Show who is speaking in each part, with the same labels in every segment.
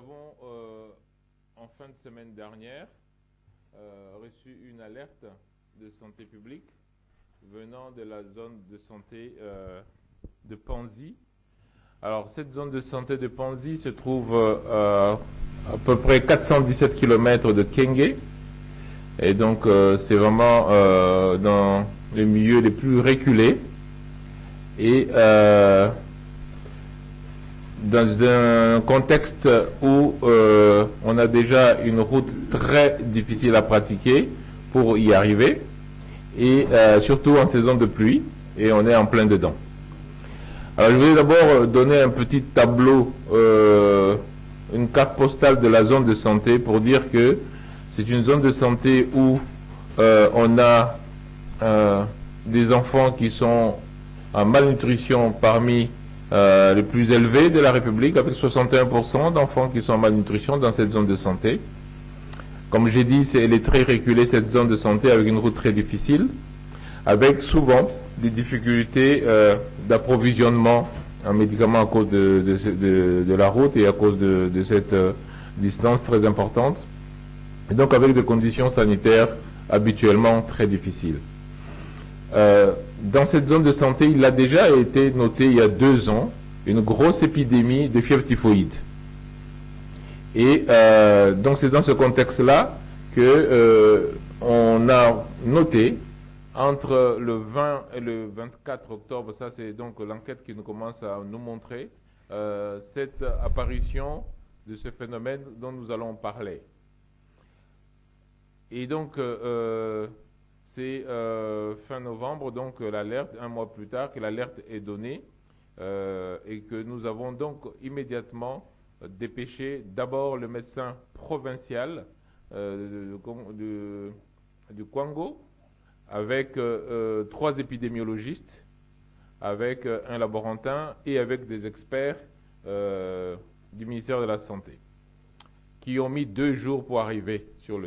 Speaker 1: avons, en fin de semaine dernière, reçu une alerte de santé publique venant de la zone de santé de Panzi. Alors, cette zone de santé de Panzi se trouve à peu près 417 km de Kenge. Et donc, c'est vraiment dans les milieux les plus reculés. Et dans un contexte où on a déjà une route très difficile à pratiquer pour y arriver, et surtout en saison de pluie, et on est en plein dedans. Alors je vais d'abord donner un petit tableau, une carte postale de la zone de santé pour dire que c'est une zone de santé où on a des enfants qui sont en malnutrition parmi les plus élevés de la République, avec 61% d'enfants qui sont en malnutrition dans cette zone de santé. Comme j'ai dit, elle est très reculée, cette zone de santé, avec une route très difficile, avec souvent des difficultés d'approvisionnement en médicaments à cause de la route et à cause de cette distance très importante. Et donc avec des conditions sanitaires habituellement très difficiles. Dans cette zone de santé, il a déjà été noté il y a 2 ans une grosse épidémie de fièvre typhoïde. Et donc c'est dans ce contexte-là que on a noté entre le 20 et le 24 octobre, ça c'est donc l'enquête qui nous commence à nous montrer cette apparition de ce phénomène dont nous allons parler. Et donc c'est fin novembre, donc l'alerte, 1 mois plus tard, que l'alerte est donnée et que nous avons donc immédiatement dépêché d'abord le médecin provincial du Kwango, avec 3 épidémiologistes, avec un laborantin et avec des experts du ministère de la Santé, qui ont mis 2 jours pour arriver sur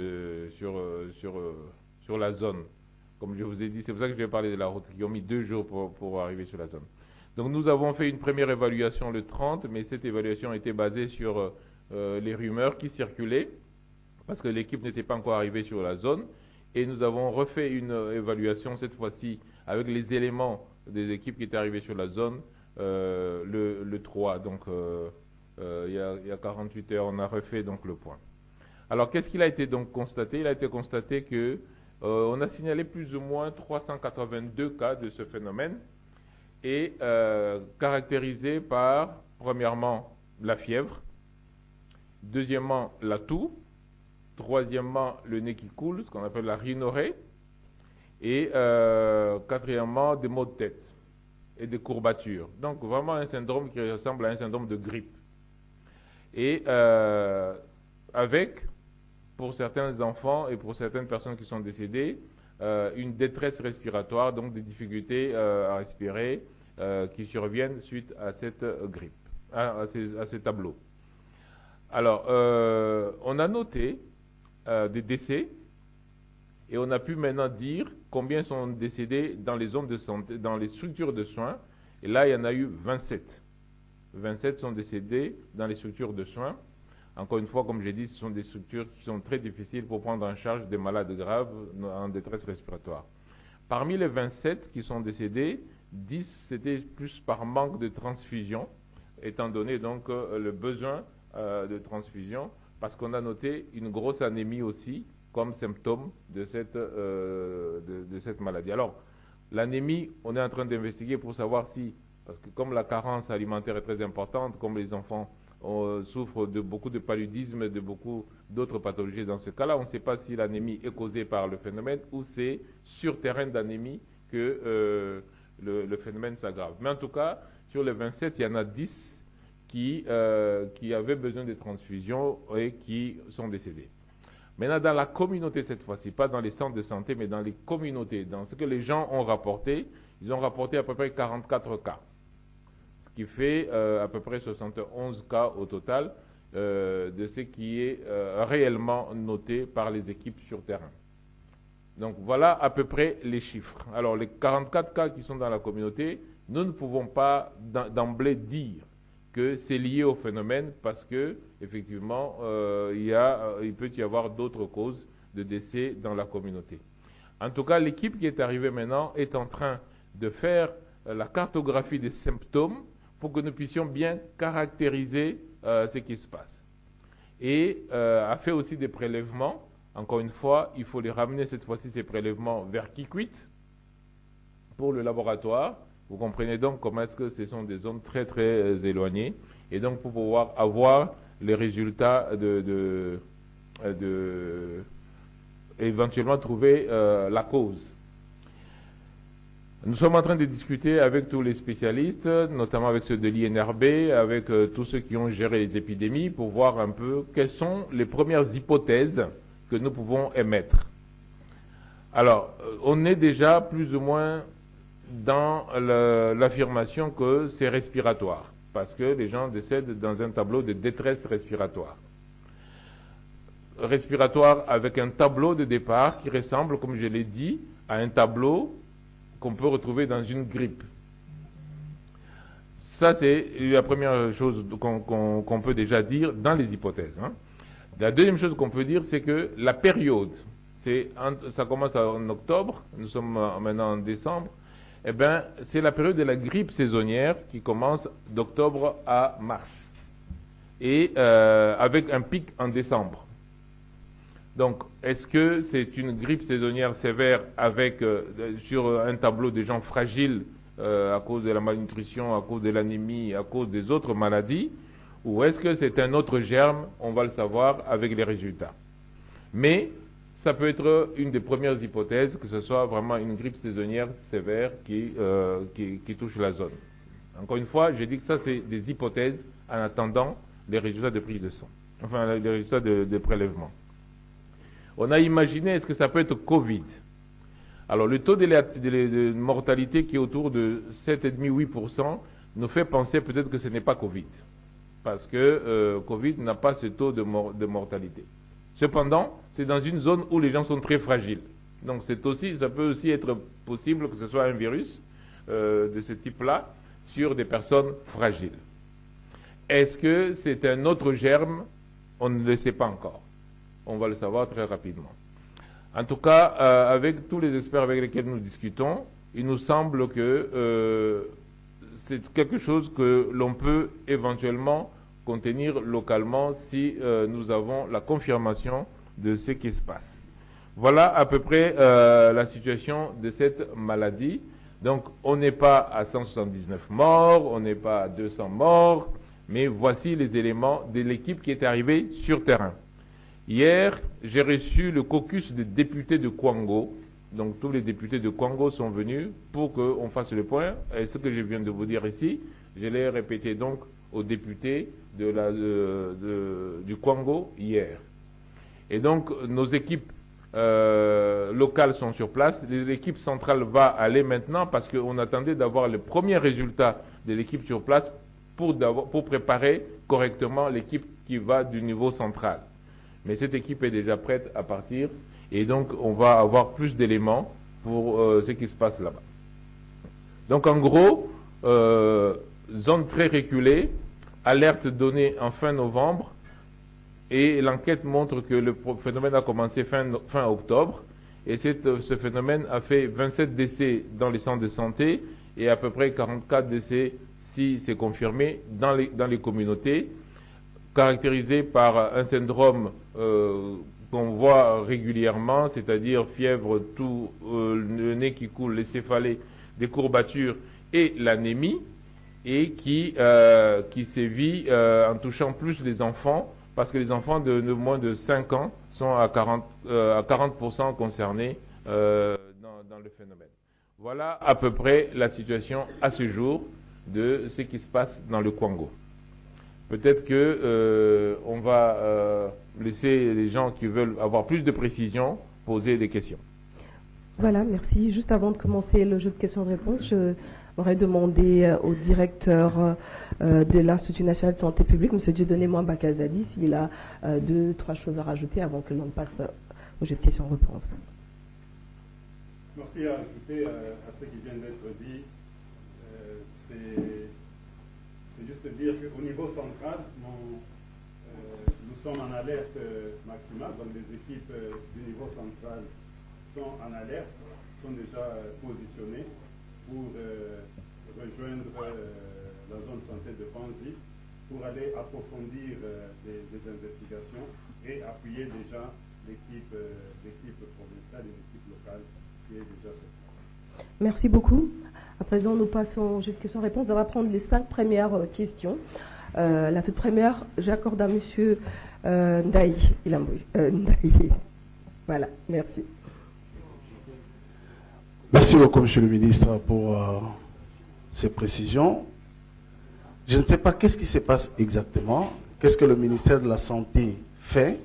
Speaker 1: la zone. Comme je vous ai dit, c'est pour ça que je vais parler de la route, qui ont mis 2 jours pour arriver sur la zone. Donc nous avons fait une première évaluation le 30, mais cette évaluation était basée sur les rumeurs qui circulaient, parce que l'équipe n'était pas encore arrivée sur la zone. Et nous avons refait une évaluation, cette fois-ci, avec les éléments des équipes qui étaient arrivées sur la zone, le 3. Donc, il y a 48 heures, on a refait donc le point. Alors, qu'est-ce qu'il a été donc constaté? Il a été constaté que on a signalé plus ou moins 382 cas de ce phénomène, et caractérisé par, premièrement, la fièvre, deuxièmement, la toux, troisièmement, le nez qui coule, ce qu'on appelle la rhinorrhée, et quatrièmement, des maux de tête et des courbatures. Donc vraiment un syndrome qui ressemble à un syndrome de grippe. Et avec, pour certains enfants et pour certaines personnes qui sont décédées, une détresse respiratoire, donc des difficultés à respirer qui surviennent suite à cette grippe, à ce tableau. Alors, on a noté des décès, et on a pu maintenant dire combien sont décédés dans les zones de santé, dans les structures de soins, et là il y en a eu 27. 27 sont décédés dans les structures de soins. Encore une fois, comme j'ai dit, ce sont des structures qui sont très difficiles pour prendre en charge des malades graves en détresse respiratoire. Parmi les 27 qui sont décédés, 10 c'était plus par manque de transfusion, étant donné donc le besoin de transfusion, parce qu'on a noté une grosse anémie aussi comme symptôme de cette maladie. Alors, l'anémie, on est en train d'investiguer pour savoir si, parce que comme la carence alimentaire est très importante, comme les enfants souffrent de beaucoup de paludisme, de beaucoup d'autres pathologies dans ce cas-là, on ne sait pas si l'anémie est causée par le phénomène ou c'est sur terrain d'anémie que le phénomène s'aggrave. Mais en tout cas, sur les 27, il y en a 10 qui avaient besoin de transfusion et qui sont décédés. Maintenant, dans la communauté cette fois-ci, pas dans les centres de santé, mais dans les communautés, dans ce que les gens ont rapporté, ils ont rapporté à peu près 44 cas, ce qui fait à peu près 71 cas au total de ce qui est réellement noté par les équipes sur terrain. Donc voilà à peu près les chiffres. Alors les 44 cas qui sont dans la communauté, nous ne pouvons pas d'emblée dire que c'est lié au phénomène parce que, effectivement, il peut y avoir d'autres causes de décès dans la communauté. En tout cas, l'équipe qui est arrivée maintenant est en train de faire la cartographie des symptômes pour que nous puissions bien caractériser ce qui se passe. Et a fait aussi des prélèvements. Encore une fois, il faut les ramener cette fois-ci, ces prélèvements, vers Kikwit pour le laboratoire. Vous comprenez donc comment est-ce que ce sont des zones très très éloignées. Et donc pour pouvoir avoir les résultats éventuellement trouver la cause. Nous sommes en train de discuter avec tous les spécialistes, notamment avec ceux de l'INRB, avec tous ceux qui ont géré les épidémies, pour voir un peu quelles sont les premières hypothèses que nous pouvons émettre. Alors, on est déjà plus ou moins dans l'affirmation que c'est respiratoire, parce que les gens décèdent dans un tableau de détresse respiratoire. Respiratoire avec un tableau de départ qui ressemble, comme je l'ai dit, à un tableau qu'on peut retrouver dans une grippe. Ça, c'est la première chose qu'on peut déjà dire dans les hypothèses. La deuxième chose qu'on peut dire, c'est que la période, ça commence en octobre, nous sommes maintenant en décembre, eh bien, c'est la période de la grippe saisonnière qui commence d'octobre à mars, et avec un pic en décembre. Donc, est-ce que c'est une grippe saisonnière sévère avec, sur un tableau des gens fragiles à cause de la malnutrition, à cause de l'anémie, à cause des autres maladies, ou est-ce que c'est un autre germe? On va le savoir avec les résultats. Mais ça peut être une des premières hypothèses que ce soit vraiment une grippe saisonnière sévère qui touche la zone. Encore une fois, je dis que ça, c'est des hypothèses en attendant les résultats de prise de sang, enfin les résultats de prélèvement. On a imaginé, est-ce que ça peut être Covid? Alors, le taux de mortalité qui est autour de 7,5-8% nous fait penser peut-être que ce n'est pas Covid. Parce que Covid n'a pas ce taux de mortalité. Cependant, c'est dans une zone où les gens sont très fragiles. Donc, ça peut aussi être possible que ce soit un virus de ce type-là sur des personnes fragiles. Est-ce que c'est un autre germe? On ne le sait pas encore. On va le savoir très rapidement. En tout cas, avec tous les experts avec lesquels nous discutons, il nous semble que c'est quelque chose que l'on peut éventuellement contenir localement si nous avons la confirmation de ce qui se passe. Voilà à peu près la situation de cette maladie. Donc, on n'est pas à 179 morts, on n'est pas à 200 morts, mais voici les éléments de l'équipe qui est arrivée sur terrain. Hier, j'ai reçu le caucus des députés de Kwango. Donc, tous les députés de Kwango sont venus pour qu'on fasse le point. Et ce que je viens de vous dire ici, je l'ai répété donc aux députés du Kwango hier. Et donc, nos équipes locales sont sur place. L'équipe centrale va aller maintenant parce qu'on attendait d'avoir les premiers résultats de l'équipe sur place pour préparer correctement l'équipe qui va du niveau central. Mais cette équipe est déjà prête à partir et donc on va avoir plus d'éléments pour ce qui se passe là-bas. Donc en gros, zone très reculée, alerte donnée en fin novembre et l'enquête montre que le phénomène a commencé fin octobre et ce phénomène a fait 27 décès dans les centres de santé et à peu près 44 décès si c'est confirmé dans les communautés, caractérisé par un syndrome qu'on voit régulièrement, c'est-à-dire fièvre, le nez qui coule, les céphalées, des courbatures et l'anémie, et qui sévit en touchant plus les enfants, parce que les enfants de moins de 5 ans sont à 40% concernés dans le phénomène. Voilà à peu près la situation à ce jour de ce qui se passe dans le Kwango. Peut-être que on va laisser les gens qui veulent avoir plus de précision poser des questions.
Speaker 2: Voilà, merci. Juste avant de commencer le jeu de questions-réponses, je voudrais demander au directeur de l'Institut national de santé publique, M. Dieudonné Mwamba-Kazadi, s'il a 2-3 choses à rajouter avant que l'on passe au jeu de questions-réponses.
Speaker 3: Merci à ajouter à ce qui vient d'être dit. C'est juste dire qu'au niveau niveau central, nous sommes en alerte maximale, donc les équipes du niveau central sont en alerte, sont déjà positionnées pour rejoindre la zone santé de Panzi, pour aller approfondir des investigations et appuyer déjà l'équipe provinciale et l'équipe locale qui est déjà sur place.
Speaker 2: Merci beaucoup. À présent, nous passons au jeu de questions-réponses. On va prendre les 5 premières questions. La toute première, j'accorde à M. Ndaï Ilamboui. Ndaï. Voilà, merci.
Speaker 4: Merci beaucoup, Monsieur le ministre, pour ces précisions. Je ne sais pas qu'est-ce qui se passe exactement, qu'est-ce que le ministère de la Santé fait,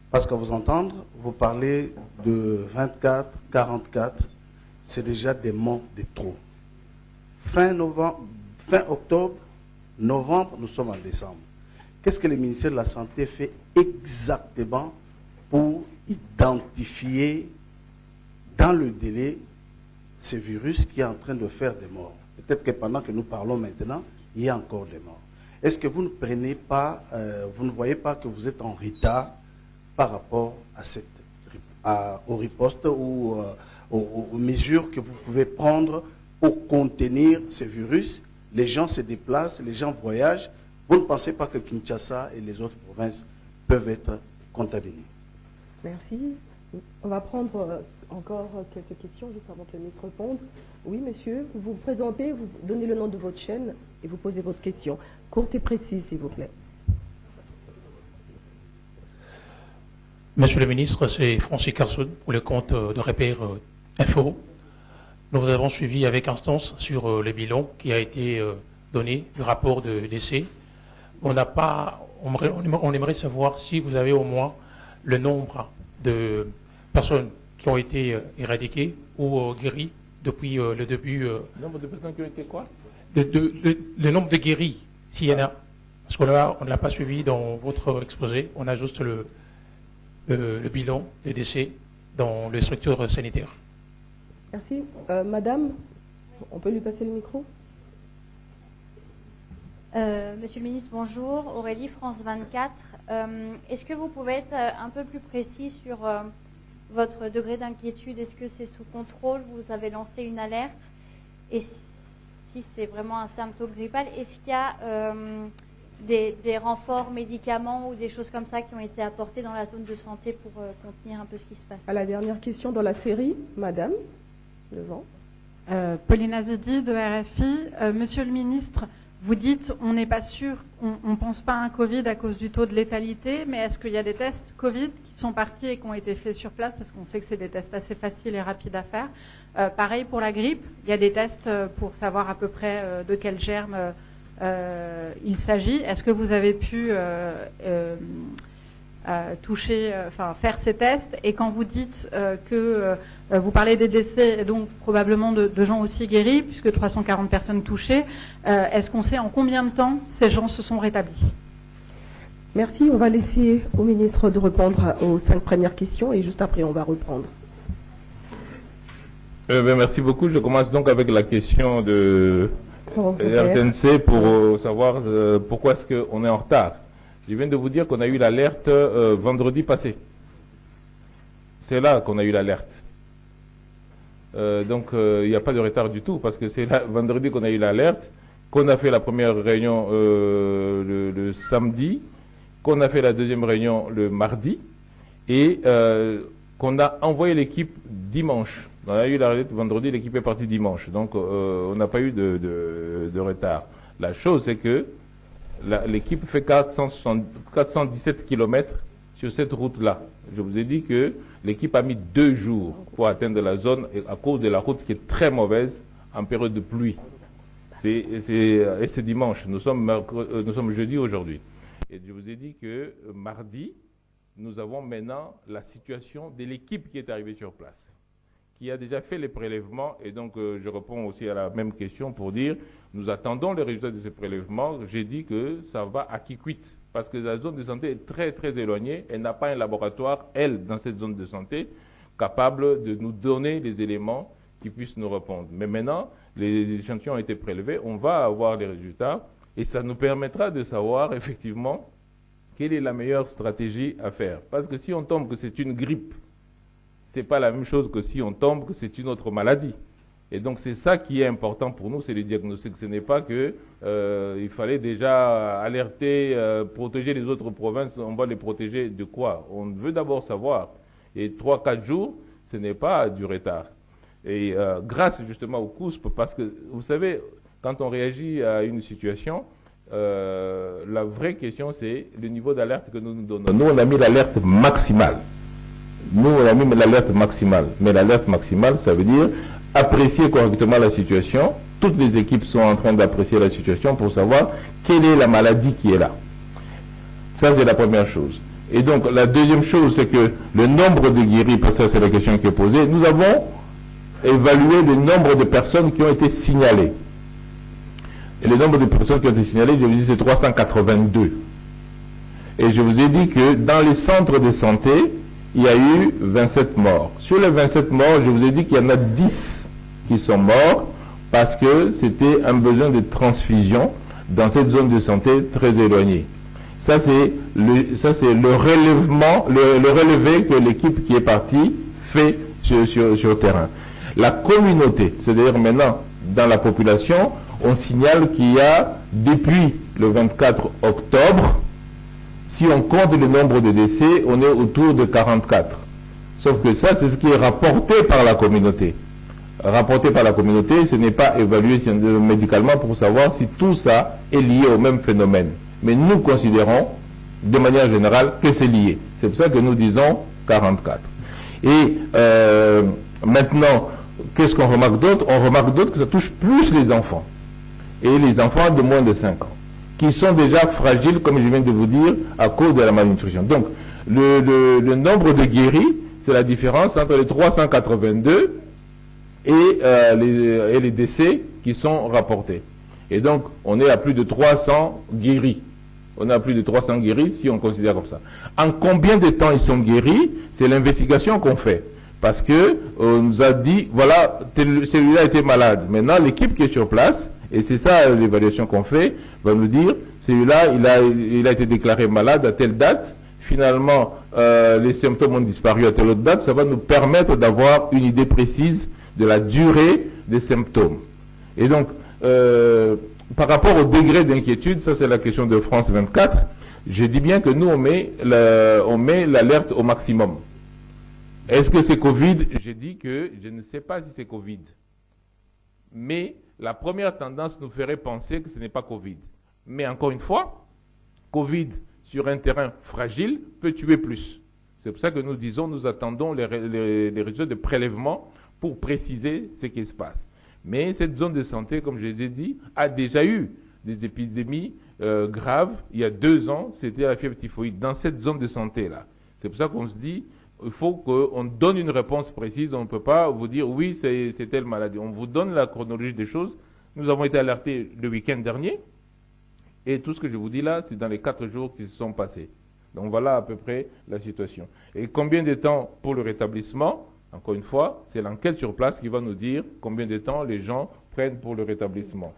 Speaker 4: parce qu'à vous entendre, vous parlez de 24, 44, c'est déjà des morts de trop. Fin octobre, novembre, nous sommes en décembre. Qu'est-ce que le ministère de la Santé fait exactement pour identifier dans le délai ce virus qui est en train de faire des morts? Peut-être que pendant que nous parlons maintenant, il y a encore des morts. Est-ce que vous ne prenez pas, vous ne voyez pas que vous êtes en retard par rapport aux ripostes ou aux mesures que vous pouvez prendre pour contenir ce virus? Les gens se déplacent, les gens voyagent. Vous ne pensez pas que Kinshasa et les autres provinces peuvent être contaminées?
Speaker 2: Merci. On va prendre encore quelques questions juste avant que le ministre réponde. Oui, monsieur, vous vous présentez, vous donnez le nom de votre chaîne et vous posez votre question. Courte et précise, s'il vous plaît.
Speaker 5: Monsieur le ministre, c'est Francis Carson pour le compte de Repère Info. Nous avons suivi avec instance sur le bilan qui a été donné, le rapport de décès. On aimerait savoir si vous avez au moins le nombre de personnes qui ont été éradiquées ou guéries depuis le début.
Speaker 1: Le nombre de personnes qui ont été quoi?
Speaker 5: Le nombre de guéris, s'il y en a. Parce que là, on ne l'a pas suivi dans votre exposé. On a juste le bilan des décès dans les structures sanitaires.
Speaker 2: Merci. Madame, on peut lui passer le micro?
Speaker 6: Monsieur le ministre, bonjour. Aurélie, France 24. Est-ce que vous pouvez être un peu plus précis sur votre degré d'inquiétude? Est-ce que c'est sous contrôle? Vous avez lancé une alerte? Et si c'est vraiment un symptôme grippal, est-ce qu'il y a des renforts médicaments ou des choses comme ça qui ont été apportés dans la zone de santé pour contenir un peu ce qui se passe?
Speaker 2: À la dernière question dans la série, madame, devant.
Speaker 7: Paulina Zidi de RFI. Monsieur le ministre, vous dites on n'est pas sûr, on ne pense pas à un Covid à cause du taux de létalité, mais est-ce qu'il y a des tests Covid qui sont partis et qui ont été faits sur place, parce qu'on sait que c'est des tests assez faciles et rapides à faire. Pareil pour la grippe, il y a des tests pour savoir à peu près de quel germe il s'agit. Est-ce que vous avez pu faire ces tests? Et quand vous dites que vous parlez des décès, donc probablement de gens aussi guéris, puisque 340 personnes touchées, est-ce qu'on sait en combien de temps ces gens se sont rétablis?
Speaker 2: Merci. On va laisser au ministre de répondre aux 5 premières questions et juste après, on va reprendre.
Speaker 1: Merci beaucoup. Je commence donc avec la question de RTNC pour savoir pourquoi est-ce qu'on est en retard. Je viens de vous dire qu'on a eu l'alerte vendredi passé. C'est là qu'on a eu l'alerte. Donc il n'y a pas de retard du tout, parce que c'est vendredi qu'on a eu l'alerte, qu'on a fait la première réunion le samedi, qu'on a fait la deuxième réunion le mardi, et qu'on a envoyé l'équipe dimanche. On a eu l'alerte vendredi, l'équipe est partie dimanche. Donc on n'a pas eu de retard. La chose, c'est que l'équipe fait 417 km sur cette route-là. Je vous ai dit que l'équipe a mis 2 jours pour atteindre la zone à cause de la route qui est très mauvaise en période de pluie. Et c'est dimanche. Nous sommes jeudi aujourd'hui. Et je vous ai dit que mardi, nous avons maintenant la situation de l'équipe qui est arrivée sur place, qui a déjà fait les prélèvements. Et donc, je réponds aussi à la même question pour dire, nous attendons les résultats de ces prélèvements. J'ai dit que ça va à Kikwit, parce que la zone de santé est très, très éloignée. Elle n'a pas un laboratoire, elle, dans cette zone de santé, capable de nous donner les éléments qui puissent nous répondre. Mais maintenant, les échantillons ont été prélevés. On va avoir les résultats. Et ça nous permettra de savoir effectivement quelle est la meilleure stratégie à faire. Parce que si on tombe que c'est une grippe, ce n'est pas la même chose que si on tombe que c'est une autre maladie. Et donc c'est ça qui est important pour nous, c'est le diagnostic. Ce n'est pas que il fallait déjà alerter, protéger les autres provinces, on va les protéger de quoi? On veut d'abord savoir. Et 3-4 jours, ce n'est pas du retard. Et grâce justement au COUSP, parce que vous savez, quand on réagit à une situation, la vraie question c'est le niveau d'alerte que nous nous donnons. Nous on a mis l'alerte maximale. Nous on a mis l'alerte maximale. Mais l'alerte maximale, ça veut dire apprécier correctement la situation. Toutes les équipes sont en train d'apprécier la situation pour savoir quelle est la maladie qui est là. Ça, c'est la première chose. Et donc, la deuxième chose, c'est que le nombre de guéris, parce que ça, c'est la question qui est posée, nous avons évalué le nombre de personnes qui ont été signalées. Et le nombre de personnes qui ont été signalées, je vous dis, c'est 382. Et je vous ai dit que dans les centres de santé, il y a eu 27 morts. Sur les 27 morts, je vous ai dit qu'il y en a 10 qui sont morts parce que c'était un besoin de transfusion dans cette zone de santé très éloignée. Ça, c'est le relèvement, le relevé que l'équipe qui est partie fait sur le terrain. La communauté, c'est-à-dire maintenant, dans la population, on signale qu'il y a, depuis le 24 octobre, si on compte le nombre de décès, on est autour de 44. Sauf que ça, c'est ce qui est rapporté par la communauté. Rapporté par la communauté, ce n'est pas évalué médicalement pour savoir si tout ça est lié au même phénomène. Mais nous considérons, de manière générale, que c'est lié. C'est pour ça que nous disons 44. Et maintenant, qu'est-ce qu'on remarque d'autre? On remarque d'autre que ça touche plus les enfants. Et les enfants de moins de 5 ans, qui sont déjà fragiles, comme je viens de vous dire, à cause de la malnutrition. Donc, le nombre de guéris, c'est la différence entre les 382 et les décès qui sont rapportés. Et donc, on est à plus de 300 guéris. On est à plus de 300 guéris si on considère comme ça. En combien de temps ils sont guéris? C'est l'investigation qu'on fait. Parce que on nous a dit, voilà, celui-là était malade. Maintenant, l'équipe qui est sur place, et c'est ça l'évaluation qu'on fait, va nous dire, celui-là, il a été déclaré malade à telle date. Finalement, les symptômes ont disparu à telle autre date. Ça va nous permettre d'avoir une idée précise de la durée des symptômes. Et donc, par rapport au degré d'inquiétude, ça c'est la question de France 24, je dis bien que nous on met l'alerte au maximum. Est-ce que c'est Covid? J'ai dit que je ne sais pas si c'est Covid. Mais la première tendance nous ferait penser que ce n'est pas Covid. Mais encore une fois, Covid sur un terrain fragile peut tuer plus. C'est pour ça que nous disons, nous attendons les résultats de prélèvement pour préciser ce qui se passe. Mais cette zone de santé, comme je les ai dit, a déjà eu des épidémies graves. Il y a 2 ans, c'était la fièvre typhoïde dans cette zone de santé-là. C'est pour ça qu'on se dit, il faut qu'on donne une réponse précise. On ne peut pas vous dire, oui, c'est telle maladie. On vous donne la chronologie des choses. Nous avons été alertés le week-end dernier. Et tout ce que je vous dis là, c'est dans les 4 jours qui se sont passés. Donc voilà à peu près la situation. Et combien de temps pour le rétablissement? Encore une fois, c'est l'enquête sur place qui va nous dire combien de temps les gens prennent pour le rétablissement.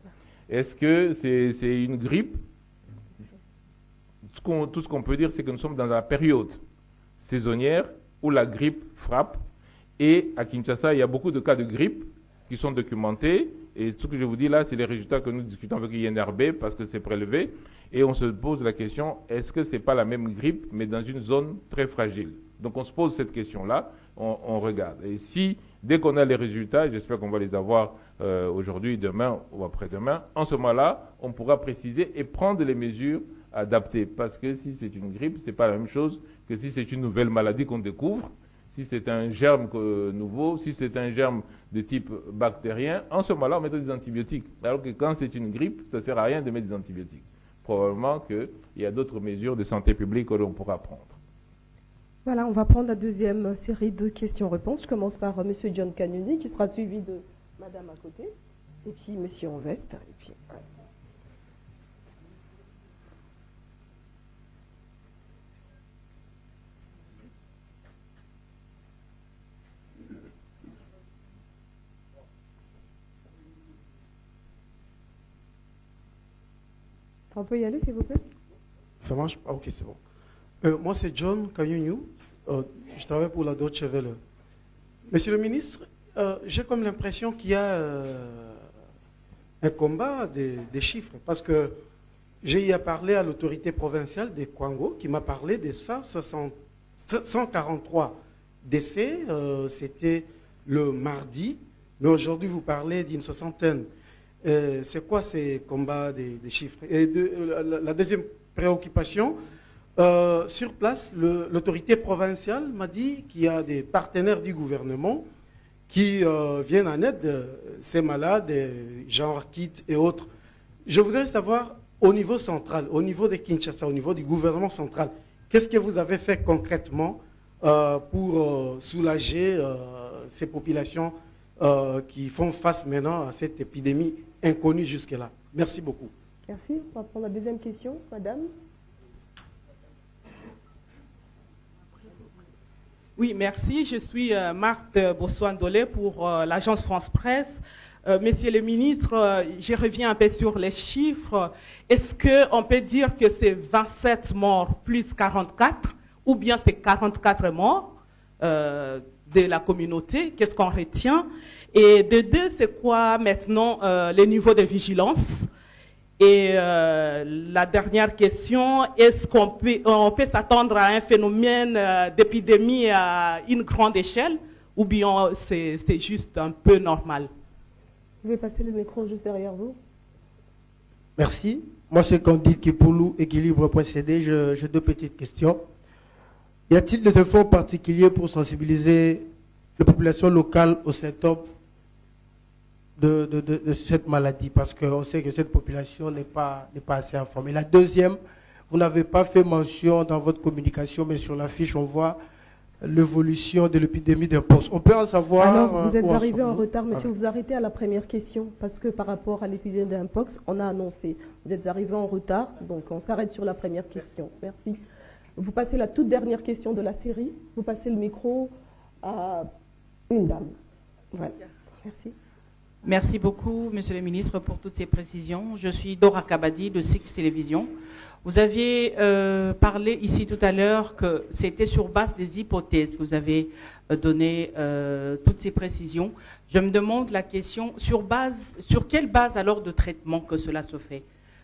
Speaker 1: Est-ce que c'est une grippe? Tout ce qu'on peut dire, c'est que nous sommes dans la période saisonnière où la grippe frappe. Et à Kinshasa, il y a beaucoup de cas de grippe qui sont documentés. Et ce que je vous dis là, c'est les résultats que nous discutons avec l'INRB parce que c'est prélevé. Et on se pose la question, est-ce que ce n'est pas la même grippe, mais dans une zone très fragile? Donc on se pose cette question-là, on regarde. Et si, dès qu'on a les résultats, j'espère qu'on va les avoir aujourd'hui, demain ou après-demain, en ce moment-là, on pourra préciser et prendre les mesures adaptées. Parce que si c'est une grippe, ce n'est pas la même chose que si c'est une nouvelle maladie qu'on découvre, si c'est un germe nouveau, si c'est un germe de type bactérien, en ce moment-là, on met des antibiotiques. Alors que quand c'est une grippe, ça ne sert à rien de mettre des antibiotiques. Probablement qu'il y a d'autres mesures de santé publique que l'on pourra prendre.
Speaker 2: Voilà, on va prendre la deuxième série de questions-réponses. Je commence par M. John Canuni, qui sera suivi de Madame à côté, et puis M. en veste. Et puis, ouais. On peut y aller, s'il vous plaît?
Speaker 8: Ça marche? Ah, ok, c'est bon. Moi, c'est John Kanyunyu. Je travaille pour la Deutsche Welle. Monsieur le ministre, j'ai comme l'impression qu'il y a un combat des chiffres, parce que j'ai eu à parler à l'autorité provinciale des Kwango qui m'a parlé de 143 décès. C'était le mardi, mais aujourd'hui vous parlez d'une soixantaine. C'est quoi ces combats des chiffres? Et la deuxième préoccupation, sur place, l'autorité provinciale m'a dit qu'il y a des partenaires du gouvernement qui viennent en aide de ces malades, genre Kit et autres. Je voudrais savoir, au niveau central, au niveau de Kinshasa, au niveau du gouvernement central, qu'est-ce que vous avez fait concrètement pour soulager ces populations qui font face maintenant à cette épidémie inconnue jusque-là? Merci beaucoup.
Speaker 2: Merci. On va prendre la deuxième question, madame.
Speaker 9: Oui, merci. Je suis Marthe Bossoan-Dolé pour l'agence France Presse. Monsieur le ministre, je reviens un peu sur les chiffres. Est-ce qu'on peut dire que c'est 27 morts plus 44 ou bien c'est 44 morts de la communauté? Qu'est-ce qu'on retient? Et de deux, c'est quoi maintenant le niveau de vigilance? Et la dernière question, est-ce qu'on peut s'attendre à un phénomène d'épidémie à une grande échelle ou bien c'est juste un peu normal?
Speaker 2: Vous pouvez passer le micro juste derrière vous.
Speaker 10: Merci. Moi, c'est Candide Kipoulou, équilibre.cd. J'ai deux petites questions. Y a-t-il des efforts particuliers pour sensibiliser la population locale aux symptômes de cette maladie? Parce qu'on sait que cette population n'est pas assez informée. La deuxième, vous n'avez pas fait mention dans votre communication, mais sur l'affiche, on voit l'évolution de l'épidémie d'impost. On peut en savoir...
Speaker 2: Alors, vous êtes arrivé en retard, monsieur. Vous arrêtez à la première question, parce que par rapport à l'épidémie d'impox, on a annoncé. Vous êtes arrivé en retard, donc on s'arrête sur la première question. Merci. Vous passez la toute dernière question de la série. Vous passez le micro à une dame. Voilà. Merci.
Speaker 11: Merci beaucoup, monsieur le ministre, pour toutes ces précisions. Je suis Dora Kabadi de Six Télévision. Vous aviez parlé ici tout à l'heure que c'était sur base des hypothèses que vous avez donné toutes ces précisions. Je me demande la question, sur quelle base alors de traitement que cela se fait?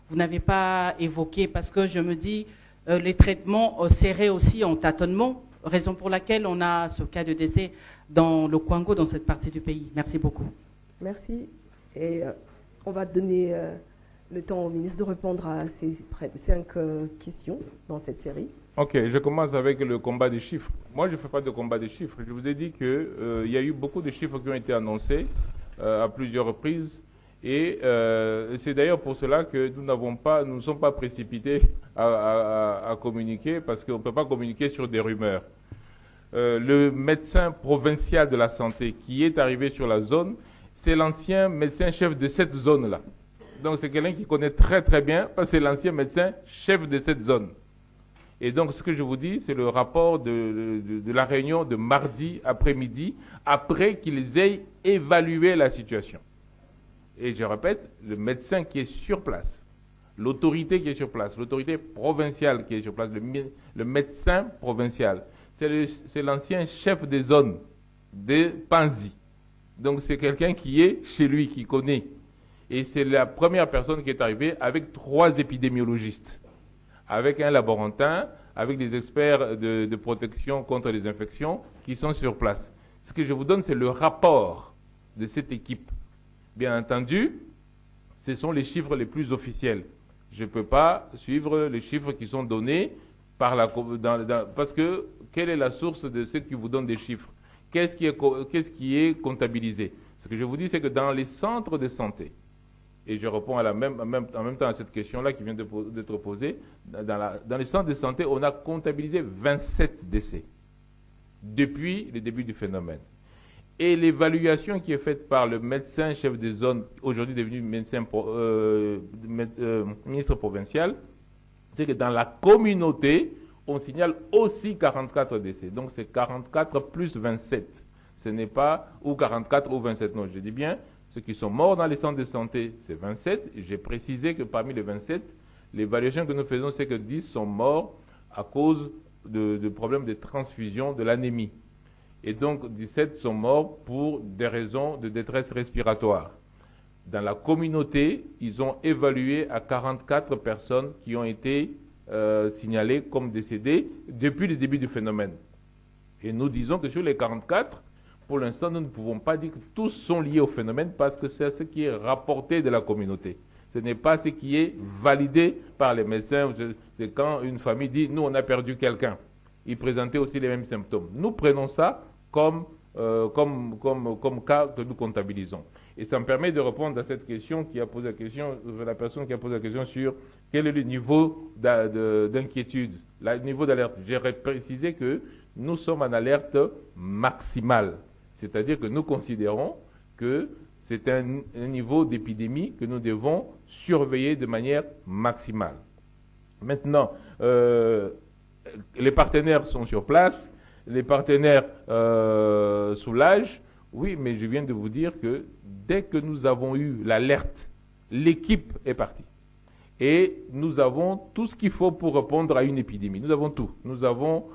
Speaker 11: Vous n'avez pas évoqué, parce que je me dis, les traitements seraient aussi en tâtonnement, raison pour laquelle on a ce cas de décès dans le Kwango, dans cette partie du pays. Merci beaucoup. Merci.
Speaker 2: Et on va donner le temps au ministre de répondre à ces 5 questions dans cette série.
Speaker 1: Ok, je commence avec le combat des chiffres. Moi, je ne fais pas de combat des chiffres. Je vous ai dit qu'il y a eu beaucoup de chiffres qui ont été annoncés à plusieurs reprises. Et c'est d'ailleurs pour cela que nous ne sommes pas précipités à communiquer, parce qu'on ne peut pas communiquer sur des rumeurs. Le médecin provincial de la santé qui est arrivé sur la zone, c'est l'ancien médecin-chef de cette zone-là. Donc c'est quelqu'un qui connaît très très bien, parce que c'est l'ancien médecin-chef de cette zone. Et donc ce que je vous dis, c'est le rapport de la réunion de mardi après-midi, après qu'ils aient évalué la situation. Et je répète, le médecin qui est sur place, l'autorité qui est sur place, l'autorité provinciale qui est sur place, le médecin provincial, c'est l'ancien chef des zones de Panzi. Donc c'est quelqu'un qui est chez lui, qui connaît. Et c'est la première personne qui est arrivée avec 3 épidémiologistes, avec un laborantin, avec des experts de protection contre les infections qui sont sur place. Ce que je vous donne, c'est le rapport de cette équipe. Bien entendu, ce sont les chiffres les plus officiels. Je ne peux pas suivre les chiffres qui sont donnés par parce que quelle est la source de ceux qui vous donnent des chiffres? Qu'est-ce qui est comptabilisé? Ce que je vous dis, c'est que dans les centres de santé, et je réponds en même temps à cette question-là qui vient d'être posée, dans les centres de santé, on a comptabilisé 27 décès depuis le début du phénomène. Et l'évaluation qui est faite par le médecin chef de zone, aujourd'hui devenu ministre provincial, c'est que dans la communauté, on signale aussi 44 décès. Donc c'est 44 plus 27. Ce n'est pas ou 44 ou 27. Non, je dis bien, ceux qui sont morts dans les centres de santé, c'est 27. J'ai précisé que parmi les 27, L'évaluation que nous faisons, c'est que 10 sont morts à cause de problèmes de transfusion, de l'anémie. Et donc 17 sont morts pour des raisons de détresse respiratoire. Dans la communauté, ils ont évalué à 44 personnes qui ont été signalées comme décédées depuis le début du phénomène. Et nous disons que sur les 44, pour l'instant, nous ne pouvons pas dire que tous sont liés au phénomène parce que c'est ce qui est rapporté de la communauté. Ce n'est pas ce qui est validé par les médecins. C'est quand une famille dit « nous, on a perdu quelqu'un ». Ils présentaient aussi les mêmes symptômes. Nous prenons ça comme cas que nous comptabilisons. Et ça me permet de répondre à cette question qui a posé la question, la personne qui a posé la question sur quel est le niveau d'inquiétude, le niveau d'alerte. J'ai précisé que nous sommes en alerte maximale. C'est-à-dire que nous considérons que c'est un niveau d'épidémie que nous devons surveiller de manière maximale. Maintenant, les partenaires sont sur place, les partenaires soulagent. Oui, mais je viens de vous dire que dès que nous avons eu l'alerte, l'équipe est partie. Et nous avons tout ce qu'il faut pour répondre à une épidémie. Nous avons tout. Nous avons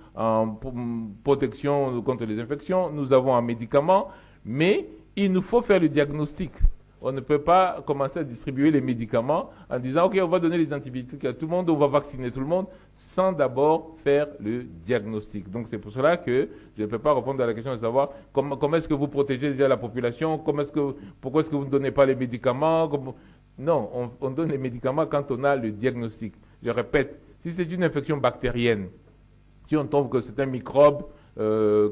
Speaker 1: protection contre les infections, nous avons un médicament, mais il nous faut faire le diagnostic. On ne peut pas commencer à distribuer les médicaments en disant « Ok, on va donner les antibiotiques à tout le monde, on va vacciner tout le monde », sans d'abord faire le diagnostic. Donc c'est pour cela que je ne peux pas répondre à la question de savoir comment est-ce que vous protégez déjà la population, pourquoi est-ce que vous ne donnez pas les médicaments. Non, on donne les médicaments quand on a le diagnostic. Je répète, si c'est une infection bactérienne, si on trouve que c'est un microbe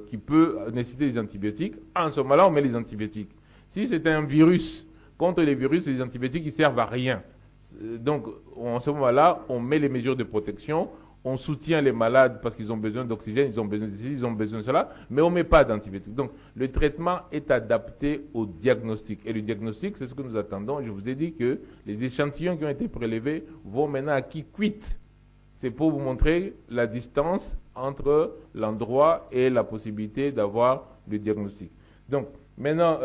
Speaker 1: qui peut nécessiter des antibiotiques, en ce moment-là, on met les antibiotiques. Si c'est un virus, contre les virus, les antibiotiques ne servent à rien. Donc, en ce moment-là, on met les mesures de protection, on soutient les malades parce qu'ils ont besoin d'oxygène, ils ont besoin de ceci, ils ont besoin de cela, mais on ne met pas d'antibiotiques. Donc, le traitement est adapté au diagnostic. Et le diagnostic, c'est ce que nous attendons. Je vous ai dit que les échantillons qui ont été prélevés vont maintenant à Kikwit. C'est pour vous montrer la distance entre l'endroit et la possibilité d'avoir le diagnostic. Donc, maintenant,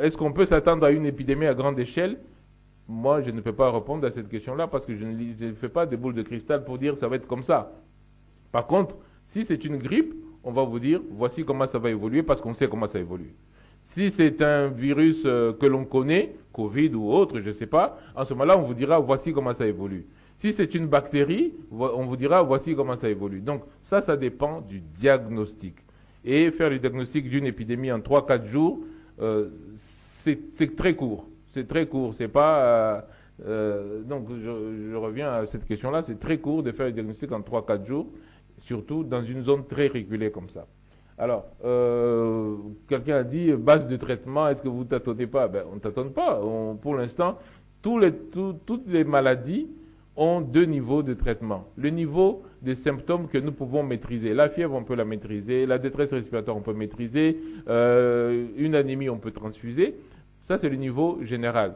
Speaker 1: est-ce qu'on peut s'attendre à une épidémie à grande échelle? Moi, je ne peux pas répondre à cette question-là parce que je ne fais pas de boule de cristal pour dire ça va être comme ça. Par contre, si c'est une grippe, on va vous dire voici comment ça va évoluer parce qu'on sait comment ça évolue. Si c'est un virus que l'on connaît, Covid ou autre, je ne sais pas, en ce moment-là, on vous dira voici comment ça évolue. Si c'est une bactérie, on vous dira voici comment ça évolue. Donc ça dépend du diagnostic. Et faire le diagnostic d'une épidémie en 3-4 jours, c'est très court. C'est très court. C'est pas. Donc je reviens à cette question-là. C'est très court de faire le diagnostic en 3-4 jours, surtout dans une zone très régulée comme ça. Alors, quelqu'un a dit base de traitement, est-ce que vous ne tâtonnez pas? On ne tâtonne pas. Pour l'instant, toutes les maladies ont 2 niveaux de traitement. Le niveau des symptômes que nous pouvons maîtriser. La fièvre, on peut la maîtriser. La détresse respiratoire, on peut maîtriser. Une anémie, on peut transfuser. Ça, c'est le niveau général.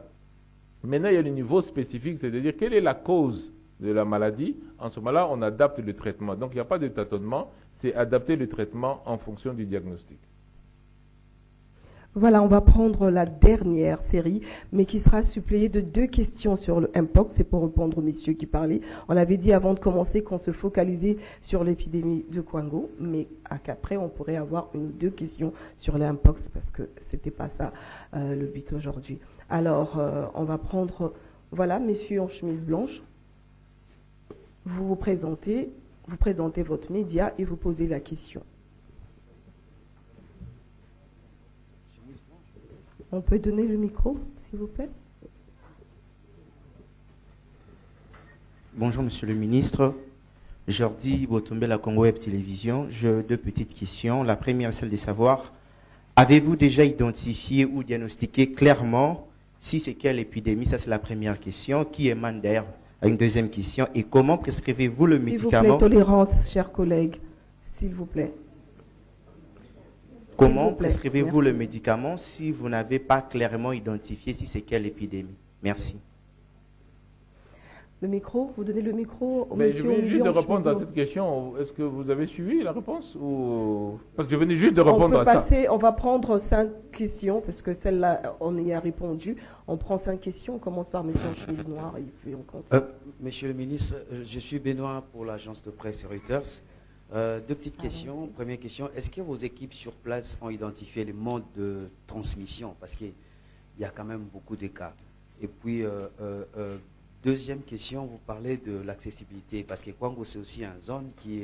Speaker 1: Maintenant, il y a le niveau spécifique, c'est-à-dire quelle est la cause de la maladie. En ce moment-là, on adapte le traitement. Donc, il n'y a pas de tâtonnement. C'est adapter le traitement en fonction du diagnostic.
Speaker 2: Voilà, on va prendre la dernière série, mais qui sera suppléée de 2 questions sur le Mpox. C'est pour répondre au monsieur qui parlait. On avait dit avant de commencer qu'on se focalisait sur l'épidémie de Kwango, mais qu'après, on pourrait avoir 1 ou 2 questions sur le Mpox, parce que ce n'était pas ça le but aujourd'hui. Alors, on va prendre, voilà, monsieur en chemise blanche. Vous présentez votre média et vous posez la question. On peut donner le micro, s'il vous plaît?
Speaker 12: Bonjour, monsieur le ministre. Jordi Botombe, la Congo Web Télévision. J'ai 2 petites questions. La première, celle de savoir, avez-vous déjà identifié ou diagnostiqué clairement si c'est quelle épidémie? Ça, c'est la première question. Qui émane d'ailleurs à une deuxième question. Et comment prescrivez-vous le médicament?
Speaker 2: S'il vous plaît, tolérance, chers collègues. S'il vous plaît.
Speaker 12: Comment prescrivez-vous le médicament si vous n'avez pas clairement identifié si c'est quelle épidémie? Merci.
Speaker 2: Le micro, vous donnez le micro au
Speaker 1: Mais
Speaker 2: monsieur.
Speaker 1: je venais juste de
Speaker 2: Olivier
Speaker 1: répondre à
Speaker 2: Chemisno.
Speaker 1: cette question. Est-ce que vous avez suivi la réponse ou... Parce que je venais juste de répondre à ça.
Speaker 2: On va prendre 5 questions, parce que celle-là, on y a répondu. On prend 5 questions, on commence par monsieur en chemise noire et puis on continue.
Speaker 13: Monsieur le ministre, je suis Benoît pour l'agence de presse Reuters. Deux petites questions. Première question, est-ce que vos équipes sur place ont identifié les modes de transmission? Parce qu'il y a quand même beaucoup de cas. Et puis, deuxième question, vous parlez de l'accessibilité, parce que Kwango, c'est aussi une zone qui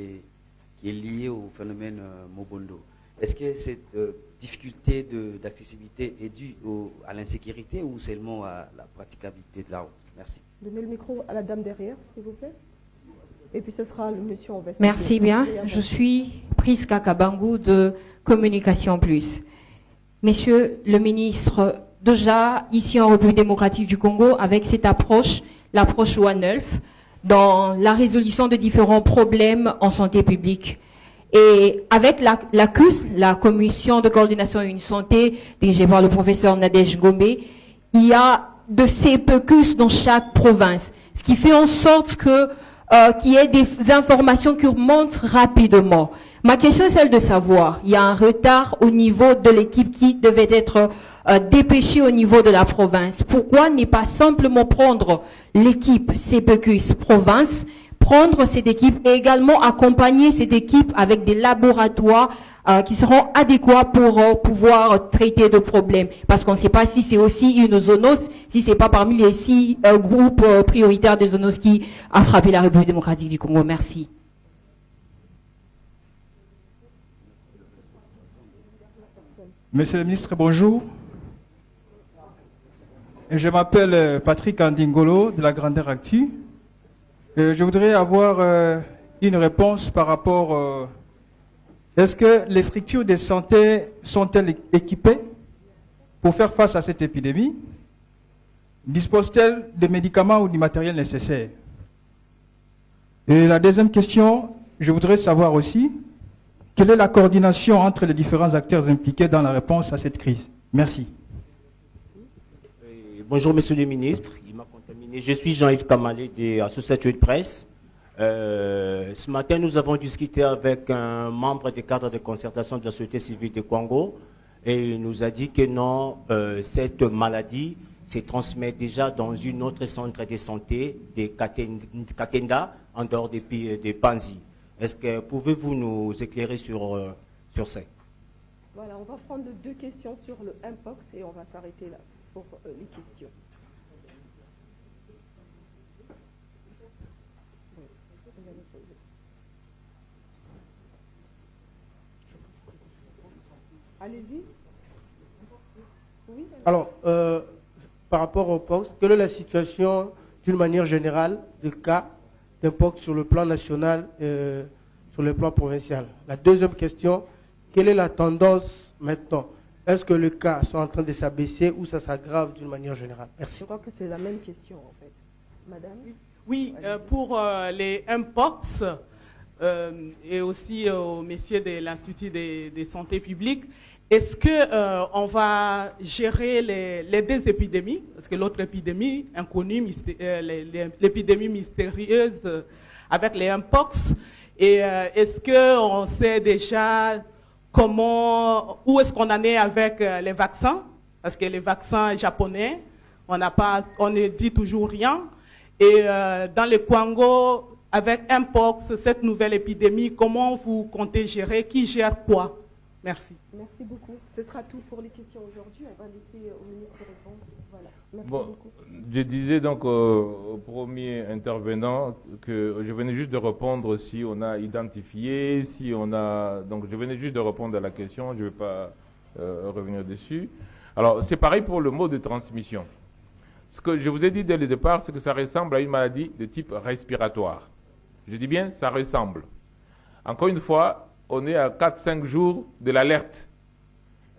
Speaker 13: est liée au phénomène Mobondo. Est-ce que cette difficulté d'accessibilité est due à l'insécurité ou seulement à la praticabilité de la route? Merci.
Speaker 2: Donnez le micro à la dame derrière, s'il vous plaît. Et puis ce sera le monsieur en veste.
Speaker 14: Merci bien. Je suis Priska Kabangu de Communication Plus. Monsieur le ministre, déjà ici en République démocratique du Congo, avec cette approche, l'approche One Health, dans la résolution de différents problèmes en santé publique. Et avec la CUS, la Commission de coordination et une santé, dirigée par le professeur Nadège Gombe, il y a de CPQS dans chaque province, ce qui fait en sorte que qu'il y ait des informations qui remontent rapidement. Ma question est celle de savoir, il y a un retard au niveau de l'équipe qui devait être dépêchée au niveau de la province. Pourquoi ne pas simplement prendre l'équipe CPQS province, prendre cette équipe et également accompagner cette équipe avec des laboratoires qui seront adéquats pour pouvoir traiter de problèmes. Parce qu'on ne sait pas si c'est aussi une zoonose, si c'est pas parmi les 6 groupes prioritaires de zoonoses qui a frappé la République démocratique du Congo. Merci.
Speaker 15: Monsieur le ministre, bonjour. Je m'appelle Patrick Andingolo de la Grandeur Actu. Je voudrais avoir une réponse par rapport... Est-ce que les structures de santé sont-elles équipées pour faire face à cette épidémie? Disposent-elles de médicaments ou du matériel nécessaire? Et la deuxième question, je voudrais savoir aussi, quelle est la coordination entre les différents acteurs impliqués dans la réponse à cette crise? Merci.
Speaker 16: Bonjour, monsieur le ministre. Il m'a contaminé. Je suis Jean-Yves Kamalé de l'Association de presse. Ce matin, nous avons discuté avec un membre des cadres de concertation de la société civile de Kwango et il nous a dit que non, cette maladie se transmet déjà dans une autre centre de santé de Katenda, en dehors des Panzi. Est-ce que pouvez-vous nous éclairer sur ça?
Speaker 2: Voilà, on va prendre 2 questions sur le Mpox et on va s'arrêter là pour les questions. Allez-y. Oui,
Speaker 10: alors, par rapport au POX, quelle est la situation d'une manière générale de cas d'impox sur le plan national et sur le plan provincial? La deuxième question, quelle est la tendance maintenant? Est-ce que les cas sont en train de s'abaisser ou ça s'aggrave d'une manière générale? Merci.
Speaker 2: Je crois que c'est la même question en fait. Madame?
Speaker 9: Oui, pour les Mpox et aussi aux messieurs de l'Institut de santé publique, est-ce qu'on va gérer les 2 épidémies? Parce que l'autre épidémie inconnue, l'épidémie mystérieuse avec les Mpox, et est-ce qu'on sait déjà où est-ce qu'on en est avec les vaccins? Parce que les vaccins japonais, on ne dit toujours rien. Et dans le Kwango, avec Mpox, cette nouvelle épidémie, comment vous comptez gérer? Qui gère quoi? Merci.
Speaker 2: Merci beaucoup. Ce sera tout pour les questions aujourd'hui. On va laisser au ministre répondre. Voilà. Merci
Speaker 1: Bon,
Speaker 2: beaucoup.
Speaker 1: je disais donc au premier intervenant que je venais juste de répondre si on a identifié, si on a... Donc je venais juste de répondre à la question, je ne vais pas revenir dessus. Alors c'est pareil pour le mode de transmission. Ce que je vous ai dit dès le départ, c'est que ça ressemble à une maladie de type respiratoire. Je dis bien, ça ressemble. Encore une fois, on est à 4-5 jours de l'alerte.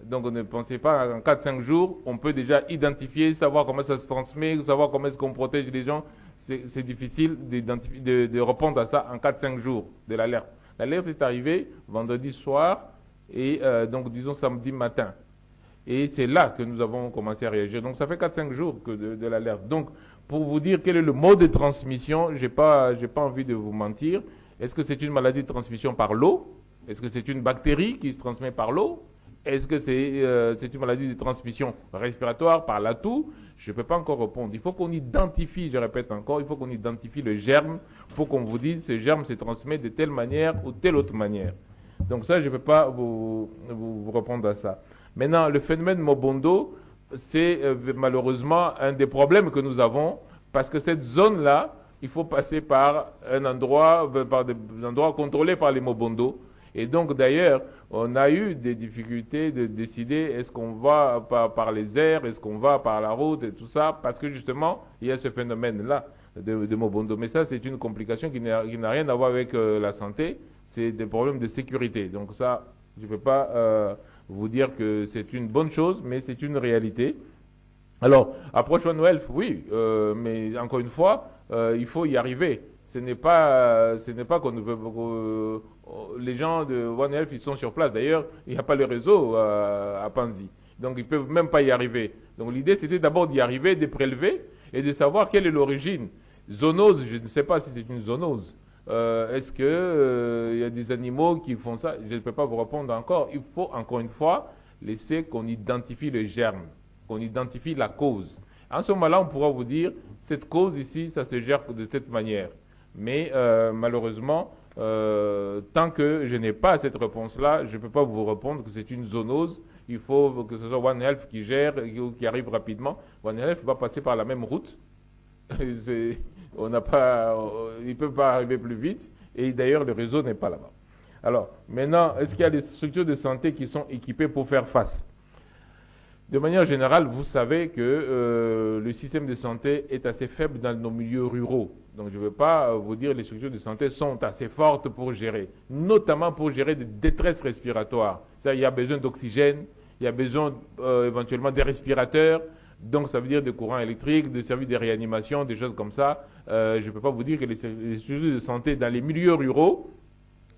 Speaker 1: Donc ne pensez pas, en 4-5 jours, on peut déjà identifier, savoir comment ça se transmet, savoir comment est-ce qu'on protège les gens. C'est difficile de répondre à ça en 4-5 jours de l'alerte. L'alerte est arrivée vendredi soir et donc disons samedi matin. Et c'est là que nous avons commencé à réagir. Donc ça fait 4-5 jours que de l'alerte. Donc pour vous dire quel est le mode de transmission, j'ai pas envie de vous mentir. Est-ce que c'est une maladie de transmission par l'eau? Est-ce que c'est une bactérie qui se transmet par l'eau? Est-ce que c'est une maladie de transmission respiratoire par la toux? Je ne peux pas encore répondre. Il faut qu'on identifie, je répète encore, il faut qu'on identifie le germe pour qu'on vous dise ce germe se transmet de telle manière ou telle autre manière. Donc ça, je ne peux pas vous répondre à ça. Maintenant, le phénomène Mobondo, c'est malheureusement un des problèmes que nous avons parce que cette zone-là, il faut passer par des endroits contrôlés par les Mobondo. Et donc, d'ailleurs, on a eu des difficultés de décider est-ce qu'on va par les airs, est-ce qu'on va par la route et tout ça, parce que justement, il y a ce phénomène-là de Mobondo. Mais ça, c'est une complication qui n'a rien à voir avec la santé, c'est des problèmes de sécurité. Donc ça, je ne peux pas vous dire que c'est une bonne chose, mais c'est une réalité. Alors, approche One Health, oui, mais encore une fois, il faut y arriver. Ce n'est pas qu'on ne veut... les gens de One Health, ils sont sur place. D'ailleurs, il n'y a pas le réseau à Panzi. Donc, ils ne peuvent même pas y arriver. Donc, l'idée, c'était d'abord d'y arriver, de prélever et de savoir quelle est l'origine. Zoonose, je ne sais pas si c'est une zoonose. Est-ce qu'il y a des animaux qui font ça? Je ne peux pas vous répondre encore. Il faut, encore une fois, laisser qu'on identifie le germe, qu'on identifie la cause. En ce moment-là, on pourra vous dire, cette cause ici, ça se gère de cette manière. Mais malheureusement, tant que je n'ai pas cette réponse-là, je ne peux pas vous répondre que c'est une zoonose. Il faut que ce soit One Health qui gère, qui arrive rapidement. One Health va passer par la même route. Il ne peut pas arriver plus vite. Et d'ailleurs, le réseau n'est pas là-bas. Alors, maintenant, est-ce qu'il y a des structures de santé qui sont équipées pour faire face? De manière générale, vous savez que le système de santé est assez faible dans nos milieux ruraux. Donc, je ne veux pas vous dire que les structures de santé sont assez fortes pour gérer, notamment pour gérer des détresses respiratoires. Ça, il y a besoin d'oxygène, il y a besoin éventuellement des respirateurs, donc ça veut dire des courants électriques, des services de réanimation, des choses comme ça. Je ne peux pas vous dire que les structures de santé dans les milieux ruraux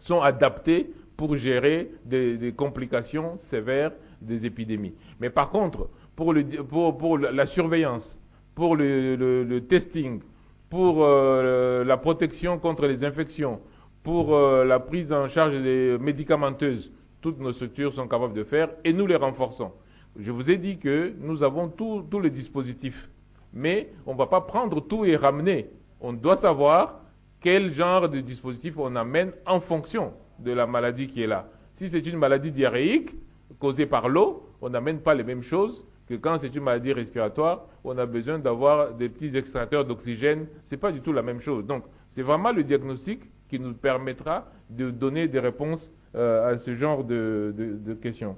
Speaker 1: sont adaptées pour gérer des complications sévères des épidémies. Mais par contre, pour la surveillance, pour le testing, pour la protection contre les infections, pour la prise en charge des médicamenteuses, toutes nos structures sont capables de faire et nous les renforçons. Je vous ai dit que nous avons tous les dispositifs, mais on ne va pas prendre tout et ramener. On doit savoir quel genre de dispositif on amène en fonction de la maladie qui est là. Si c'est une maladie diarrhéique causée par l'eau, on n'amène pas les mêmes choses que quand c'est une maladie respiratoire, on a besoin d'avoir des petits extracteurs d'oxygène. Ce n'est pas du tout la même chose. Donc, c'est vraiment le diagnostic qui nous permettra de donner des réponses à ce genre de questions.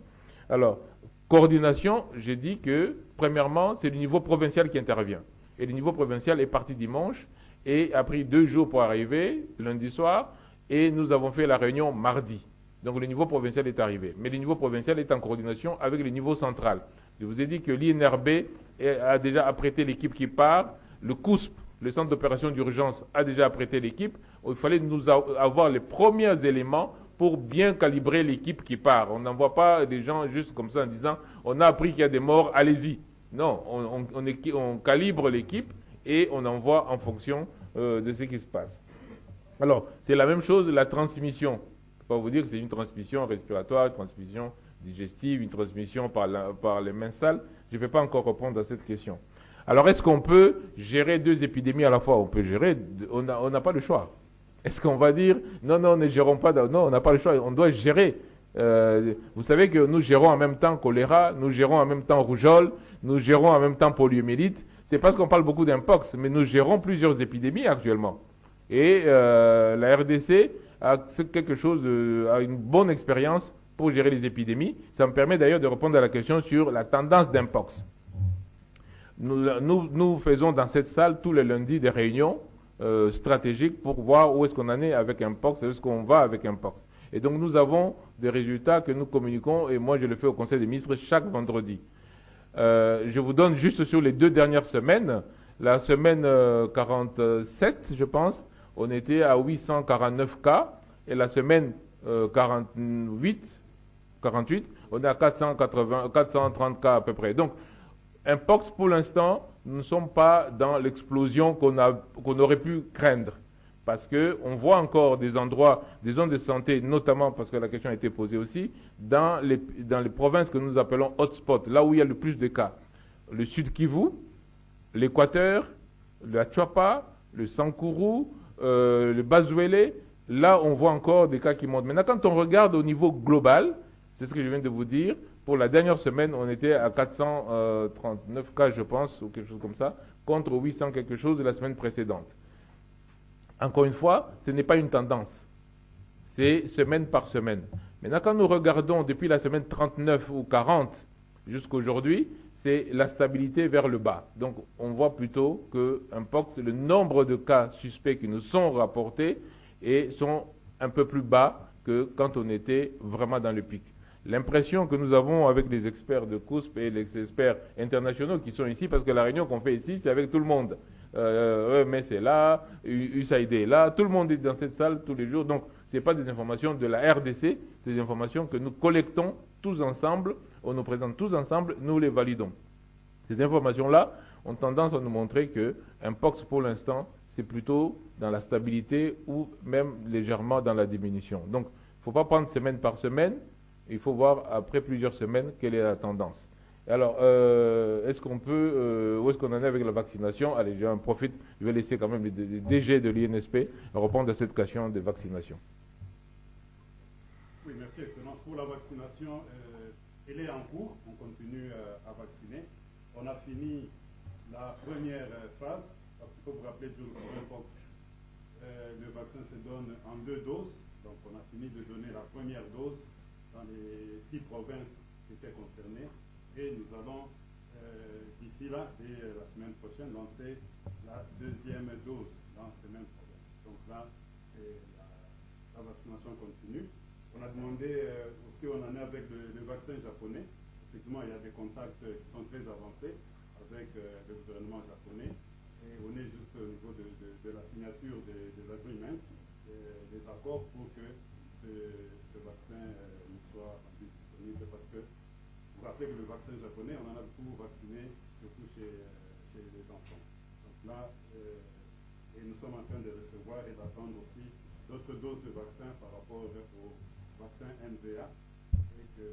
Speaker 1: Alors, coordination, j'ai dit que, premièrement, c'est le niveau provincial qui intervient. Et le niveau provincial est parti dimanche et a pris 2 jours pour arriver, lundi soir, et nous avons fait la réunion mardi. Donc le niveau provincial est arrivé. Mais le niveau provincial est en coordination avec le niveau central. Je vous ai dit que l'INRB a déjà apprêté l'équipe qui part, le COUSP, le centre d'opération d'urgence, a déjà apprêté l'équipe. Il fallait nous avoir les premiers éléments pour bien calibrer l'équipe qui part. On n'envoie pas des gens juste comme ça en disant « on a appris qu'il y a des morts, allez-y ». Non, on calibre l'équipe et on envoie en fonction de ce qui se passe. Alors, c'est la même chose, la transmission. Je ne peux pas vous dire que c'est une transmission respiratoire, une transmission digestive, une transmission par les mains sales. Je ne vais pas encore répondre à cette question. Alors, est-ce qu'on peut gérer 2 épidémies à la fois? On peut gérer, on n'a pas le choix. Est-ce qu'on va dire, non, ne gérons pas, non, on n'a pas le choix, on doit gérer. Vous savez que nous gérons en même temps choléra, nous gérons en même temps rougeole, nous gérons en même temps poliomyélite. C'est parce qu'on parle beaucoup d'impox, mais nous gérons plusieurs épidémies actuellement. Et la RDC a une bonne expérience pour gérer les épidémies. Ça me permet d'ailleurs de répondre à la question sur la tendance d'impox. Nous faisons dans cette salle tous les lundis des réunions stratégiques pour voir où est-ce qu'on en est avec Mpox, où est-ce qu'on va avec Mpox. Et donc nous avons des résultats que nous communiquons et moi je le fais au Conseil des ministres chaque vendredi. Je vous donne juste sur les 2 dernières semaines. La semaine 47, je pense, on était à 849 cas et la semaine 48, on est à 430 cas à peu près. Donc, Mpox, pour l'instant, nous ne sommes pas dans l'explosion qu'on aurait pu craindre. Parce qu'on voit encore des endroits, des zones de santé, notamment parce que la question a été posée aussi, dans les provinces que nous appelons hotspots, là où il y a le plus de cas. Le Sud Kivu, l'Équateur, la Chuapa, le Sankuru, le Bazuele, là on voit encore des cas qui montent. Maintenant, quand on regarde au niveau global, c'est ce que je viens de vous dire, pour la dernière semaine, on était à 439 cas, je pense, ou quelque chose comme ça, contre 800 quelque chose de la semaine précédente. Encore une fois, ce n'est pas une tendance. C'est semaine par semaine. Maintenant, quand nous regardons depuis la semaine 39 ou 40 jusqu'à aujourd'hui, c'est la stabilité vers le bas. Donc, on voit plutôt que Mpox, le nombre de cas suspects qui nous sont rapportés sont un peu plus bas que quand on était vraiment dans le pic. L'impression que nous avons avec les experts de COUSP et les experts internationaux qui sont ici, parce que la réunion qu'on fait ici, c'est avec tout le monde. Mais c'est là, USAID est là, tout le monde est dans cette salle tous les jours. Donc, ce n'est pas des informations de la RDC, c'est des informations que nous collectons tous ensemble, on nous présente tous ensemble, nous les validons. Ces informations-là ont tendance à nous montrer que Mpox, pour l'instant, c'est plutôt dans la stabilité ou même légèrement dans la diminution. Donc, il ne faut pas prendre semaine par semaine, il faut voir après plusieurs semaines quelle est la tendance. Alors, est-ce qu'on peut, où est-ce qu'on en est avec la vaccination? Allez, j'en profite, je vais laisser quand même les DG de l'INSP répondre à cette question de vaccination.
Speaker 3: Oui, merci, Excellence. Pour la vaccination, elle est en cours, on continue à vacciner. On a fini la première phase, parce qu'il faut vous rappeler que le vaccin se donne en 2 doses, donc on a fini de donner la première dose dans les 6 provinces qui étaient concernées. Et nous allons, d'ici là, dès la semaine prochaine, lancer la 2e dose dans ces mêmes provinces. Donc là, la vaccination continue. On a demandé aussi, on en est avec le vaccin japonais. Effectivement, il y a des contacts qui sont très avancés avec le gouvernement japonais. Et on est juste au niveau de la signature des agreements, des accords pour que ce vaccin nous soit disponible. Parce que vous rappelez que le vaccin japonais, on en a beaucoup vacciné, surtout chez les enfants. Donc là, et nous sommes en train de recevoir et d'attendre aussi d'autres doses de vaccins par rapport au vaccin MVA,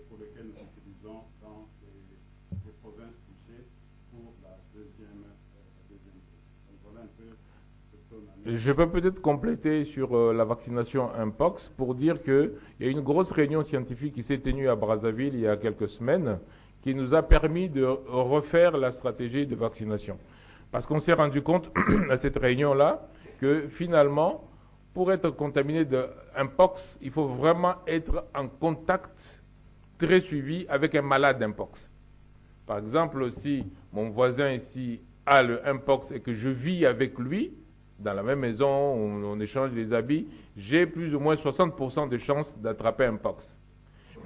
Speaker 3: pour lequel nous utilisons dans les provinces touchées pour la deuxième dose. Donc voilà un peu ce qu'on a.
Speaker 1: Je peux peut-être compléter sur la vaccination Mpox pour dire qu'il y a une grosse réunion scientifique qui s'est tenue à Brazzaville il y a quelques semaines qui nous a permis de refaire la stratégie de vaccination. Parce qu'on s'est rendu compte à cette réunion-là que finalement, pour être contaminé de Mpox, il faut vraiment être en contact très suivi avec un malade d'Mpox. Par exemple, si mon voisin ici a le Mpox et que je vis avec lui, dans la même maison, on échange les habits, j'ai plus ou moins 60% de chances d'attraper Mpox.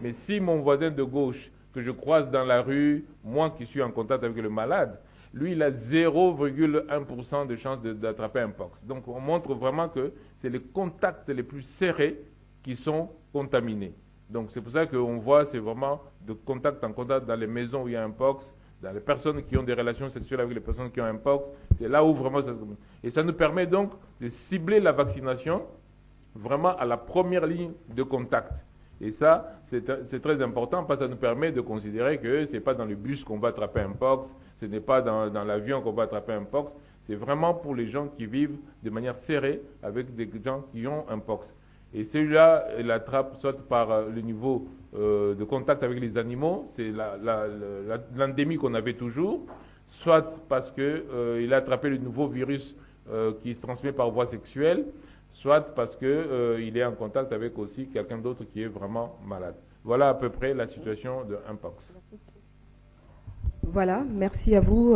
Speaker 1: Mais si mon voisin de gauche, que je croise dans la rue, moi qui suis en contact avec le malade, lui, il a 0,1% de chances d'attraper Mpox. Donc, on montre vraiment que c'est les contacts les plus serrés qui sont contaminés. Donc, c'est pour ça qu'on voit, c'est vraiment de contact en contact dans les maisons où il y a Mpox, dans les personnes qui ont des relations sexuelles avec les personnes qui ont Mpox. C'est là où vraiment ça se communique. Et ça nous permet donc de cibler la vaccination vraiment à la première ligne de contact. Et ça, c'est très important parce que ça nous permet de considérer que ce n'est pas dans le bus qu'on va attraper Mpox, ce n'est pas dans l'avion qu'on va attraper Mpox, c'est vraiment pour les gens qui vivent de manière serrée avec des gens qui ont Mpox. Et celui-là, il attrape soit par le niveau de contact avec les animaux, c'est l'endémie qu'on avait toujours, soit parce qu'il a attrapé le nouveau virus qui se transmet par voie sexuelle, soit parce qu'il est en contact avec aussi quelqu'un d'autre qui est vraiment malade. Voilà à peu près la situation de Mpox.
Speaker 2: Voilà, merci à vous.